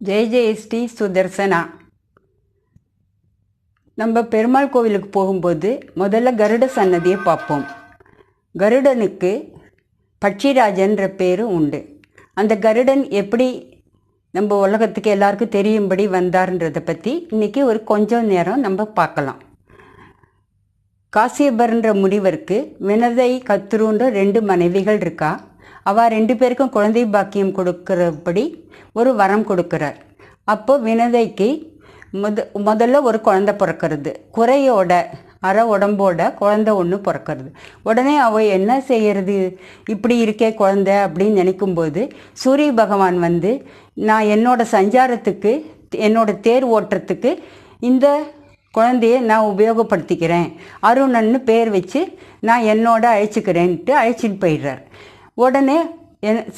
ஜெய ஜெய ஸ்ரீ சுதர்சனா. நம்ம பெருமாள் கோவிலுக்கு போகும்போது முதல்ல கருட சன்னதியை பார்ப்போம். கருடனுக்கு பட்சிராஜன்ற பேரும் உண்டு. அந்த கருடன் எப்படி நம்ம உலகத்துக்கு எல்லாருக்கும் தெரியும்படி வந்தார்ன்றதை பற்றி இன்றைக்கி ஒரு கொஞ்சம் நேரம் நம்ம பார்க்கலாம். காசியபர்ன்ற முனிவருக்கு வினதை கத்துருன்ற 2 மனைவிகள் இருக்கா. அவள் 2 பேருக்கும் குழந்தை பாக்கியம் கொடுக்கிறபடி ஒரு வரம் கொடுக்குறார். அப்போ வினதைக்கு முதல்ல ஒரு குழந்தை பிறக்கிறது. குறையோட அரை உடம்போட குழந்தை ஒன்று பிறக்கிறது. உடனே அவள் என்ன செய்கிறது, இப்படி இருக்கே குழந்தை அப்படின்னு நினைக்கும்போது சூரிய பகவான் வந்து, நான் என்னோட சஞ்சாரத்துக்கு என்னோட தேர் ஓட்டுறதுக்கு இந்த குழந்தைய நான் உபயோகப்படுத்திக்கிறேன், அருணன்னு பேர் வச்சு நான் என்னோட அழைச்சிக்கிறேன்ட்டு அழைச்சிட்டு போயிடுறார். உடனே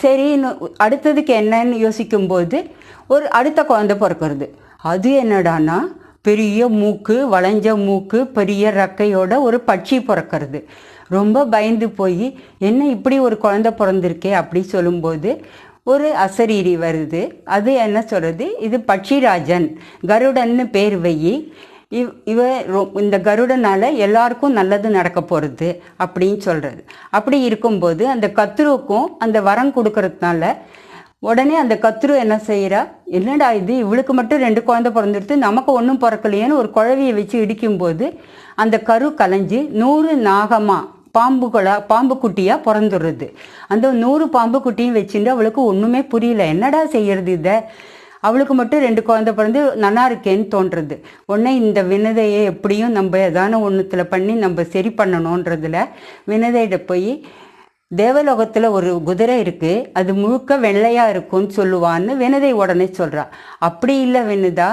சரி அடுத்ததுக்கு என்னன்னு யோசிக்கும்போது ஒரு அடுத்த குழந்தை பிறக்கிறது. அது என்னடானா பெரிய மூக்கு, வளைஞ்ச மூக்கு, பெரிய ரெக்கையோட ஒரு பட்சி பிறக்கிறது. ரொம்ப பயந்து போய் என்ன இப்படி ஒரு குழந்தை பிறந்திருக்கே அப்படி சொல்லும்போது ஒரு அசரீரி வருது. அது என்ன சொல்கிறது, இது பட்சிராஜன், கருடன்னு பேர் வை, இந்த கருடனால் எல்லாருக்கும் நல்லது நடக்க போகிறது அப்படின்னு சொல்கிறது. அப்படி இருக்கும்போது அந்த கத்ருவுக்கும் அந்த வரம் கொடுக்கறதுனால உடனே அந்த கத்ரு என்ன செய்கிறா, என்னடா இது இவளுக்கு மட்டும் 2 குழந்தை பிறந்துடுத்து, நமக்கு ஒன்றும் பிறக்கலையேன்னு ஒரு குழவியை வச்சு இடிக்கும்போது அந்த கரு கலைஞ்சி 100 நாகமாக பாம்பு குட்டியாக பிறந்துடுறது. அந்த 100 பாம்பு குட்டியும் வச்சுட்டு அவளுக்கு ஒன்றுமே புரியல, என்னடா செய்யறது இதை, அவளுக்கு மட்டும் 2 குழந்தை பிறந்து நல்லா இருக்கேன்னு தோன்றுறது. உடனே இந்த வினதையை எப்படியும் நம்ம ஏதான ஒன்றுத்தில் பண்ணி நம்ம சரி பண்ணணுன்றதுல வினதையிட போய், தேவலோகத்தில் ஒரு குதிரை இருக்குது, அது முழுக்க வெள்ளையாக இருக்கும்னு சொல்லுவான்னு வினதை உடனே சொல்கிறா. அப்படி இல்லை வினதா,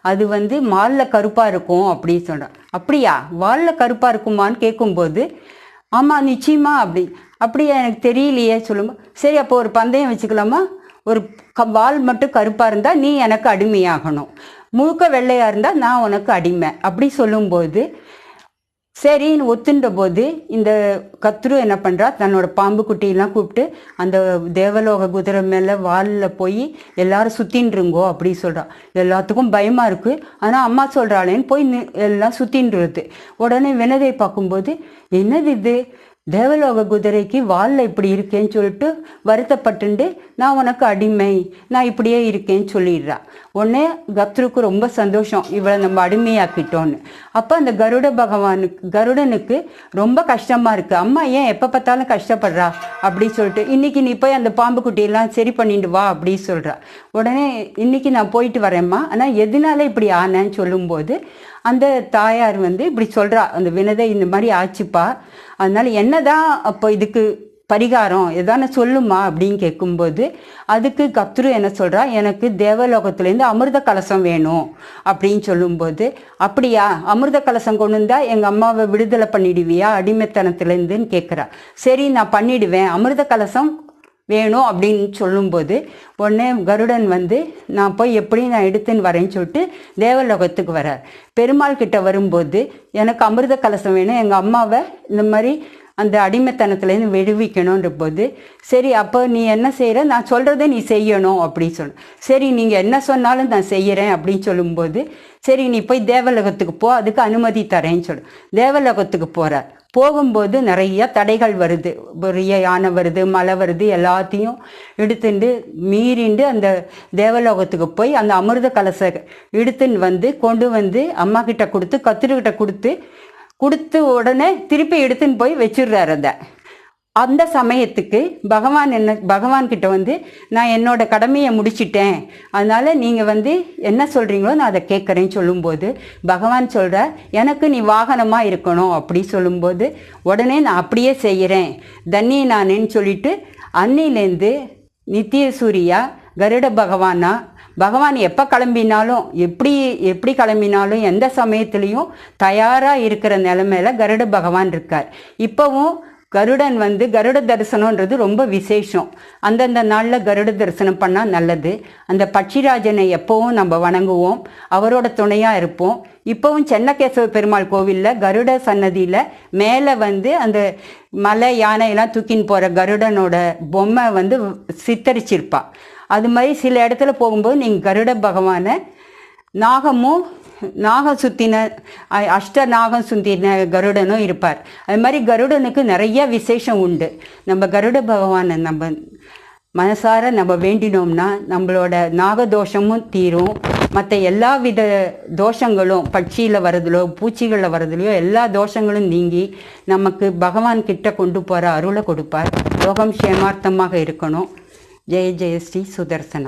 அது வந்து மாலில் கருப்பாக இருக்கும் அப்படின்னு சொல்கிறான். அப்படியா, வாலில் கருப்பாக இருக்குமான்னு கேட்கும்போது ஆமாம் நிச்சயமா அப்படியா எனக்கு தெரியலையே சொல்லும்போது, சரி அப்போ ஒரு பந்தயம் வச்சுக்கலாமா, ஒரு வால் மட்டும் கருப்பாக இருந்தால் நீ எனக்கு அடிமையாகணும், முழுக்க வெள்ளையாக இருந்தால் நான் உனக்கு அடிமை அப்படி சொல்லும்போது சரின்னு ஒத்துன்ற போது இந்த கத்ரு என்ன பண்ணுறா, தன்னோட பாம்பு குட்டியெல்லாம் கூப்பிட்டு அந்த தேவலோக குதிரை மேலே வாலில் போய் எல்லாரும் சுற்றின்றுங்கோ அப்படி சொல்கிறா. எல்லாத்துக்கும் பயமாக இருக்குது, ஆனால் அம்மா சொல்கிறாளேன்னு போய் எல்லாம் சுற்றின்றது. உடனே வினதை பார்க்கும்போது என்னது இது, தேவலோக குதிரைக்கு வாலில் இப்படி இருக்கேன்னு சொல்லிட்டு வருத்தப்பட்டுண்டு நான் உனக்கு அடிமை, நான் இப்படியே இருக்கேன்னு சொல்லிடுறா. உடனே கத்ருக்கு ரொம்ப சந்தோஷம், இவளை நம்ம அடிமையாக்கிட்டோன்னு. அப்போ அந்த கருடனுக்கு ரொம்ப கஷ்டமாக இருக்குது, அம்மா ஏன் எப்போ பார்த்தாலும் கஷ்டப்படுறா அப்படி சொல்லிட்டு, இன்றைக்கி நீ போய் அந்த பாம்பு குட்டியெல்லாம் சரி பண்ணிட்டு வா அப்படி சொல்கிறா. உடனே இன்றைக்கி நான் போயிட்டு வரேம்மா, ஆனால் எதனால இப்படி ஆனேன்னு சொல்லும்போது அந்த தாயார் வந்து இப்படி சொல்கிறா, அந்த வினதை இந்த மாதிரி ஆச்சுப்பா, அதனால் என்னதான் அப்போ இதுக்கு பரிகாரம் எதான சொல்லுமா அப்படின்னு கேட்கும்போது அதுக்கு கத்ரு என்ன சொல்கிறா, எனக்கு தேவலோகத்துலேருந்து அமிர்த கலசம் வேணும் அப்படின்னு சொல்லும்போது, அப்படியா அமிர்த கலசம் கொண்டு வந்தால் எங்கள் அம்மாவை விடுதலை பண்ணிடுவியா அடிமைத்தனத்துலேருந்துன்னு கேட்குறா. சரி நான் பண்ணிடுவேன், அமிர்த கலசம் வேணும் அப்படின்னு சொல்லும்போது உடனே கருடன் வந்து நான் போய் எப்படி நான் எடுத்துன்னு வரேன்னு சொல்லிட்டு தேவலோகத்துக்கு வரார். பெருமாள் கிட்ட வரும்போது எனக்கு அமிர்த கலசம் வேணும், எங்கள் அம்மாவை இந்த மாதிரி அந்த அடிமைத்தனத்துலேருந்து விடுவிக்கணுன்ற போது, சரி அப்போ நீ என்ன செய்கிற, நான் சொல்கிறத நீ செய்யணும் அப்படின்னு சொன்ன. சரி நீங்கள் என்ன சொன்னாலும் நான் செய்கிறேன் அப்படின்னு சொல்லும்போது, சரி நீ போய் தேவலோகத்துக்கு போ, அதுக்கு அனுமதி தரேன்னு சொல்லு. தேவலோகத்துக்கு போகிறார். போகும்போது நிறைய தடைகள் வருது, பெரிய யானை வருது, மழை வருது, எல்லாத்தையும் எடுத்துட்டு மீறிண்டு அந்த தேவலோகத்துக்கு போய் அந்த அமிர்த கலச எடுத்துன்னு வந்து கொண்டு வந்து அம்மா கிட்ட கொடுத்து கத்திரிக்கிட்ட கொடுத்து உடனே திருப்பி எடுத்துன்னு போய் வச்சிடுறாரு. அந்த சமயத்துக்கு பகவான் கிட்ட வந்து, நான் என்னோட கடமையை முடிச்சிட்டேன், அதனால நீங்கள் வந்து என்ன சொல்கிறீங்களோ நான் அதை கேட்குறேன்னு சொல்லும்போது பகவான் சொல்கிற, எனக்கு நீ வாகனமாக இருக்கணும் அப்படி சொல்லும்போது உடனே நான் அப்படியே செய்கிறேன் தண்ணி நானேன்னு சொல்லிட்டு அன்னிலேருந்து நித்திய சூரியா கருட பகவான் எப்போ கிளம்பினாலும் எப்படி கிளம்பினாலும் எந்த சமயத்துலேயும் தயாராக இருக்கிற நிலைமையில கருட பகவான் இருக்கார். இப்போவும் கருடன் வந்து கருட தரிசனம்ன்றது ரொம்ப விசேஷம். அந்தந்த நாளில் கருட தரிசனம் பண்ணால் நல்லது. அந்த பட்சிராஜனை எப்போவும் நம்ம வணங்குவோம், அவரோட துணையாக இருப்போம். இப்போவும் சென்னகேசவ பெருமாள் கோவிலில் கருட சன்னதியில் மேலே வந்து அந்த மலை யானையெல்லாம் தூக்கின்னு போகிற கருடனோட பொம்மை வந்து சித்தரிச்சிருப்பா. அது மாதிரி சில இடத்துல போகும்போது நீங்கள் கருட பகவானை நாகம் சுத்தின அஷ்ட நாகம் சுத்தின கருடனும் இருப்பார். அது மாதிரி கருடனுக்கு நிறைய விசேஷம் உண்டு. நம்ம கருட பகவானை நம்ம மனசார நம்ம வேண்டினோம்னா நம்மளோட நாகதோஷமும் தீரும். மற்ற எல்லா வித தோஷங்களும் பட்சியில் வரதுலோ பூச்சிகளில் வரதுலையோ எல்லா தோஷங்களும் நீங்கி நமக்கு பகவான் கிட்ட கொண்டு போகிற அருளை கொடுப்பார். லோகம் சேமார்த்தமாக இருக்கணும். ஜெய ஜெய ஸ்ரீ சுதர்சனா.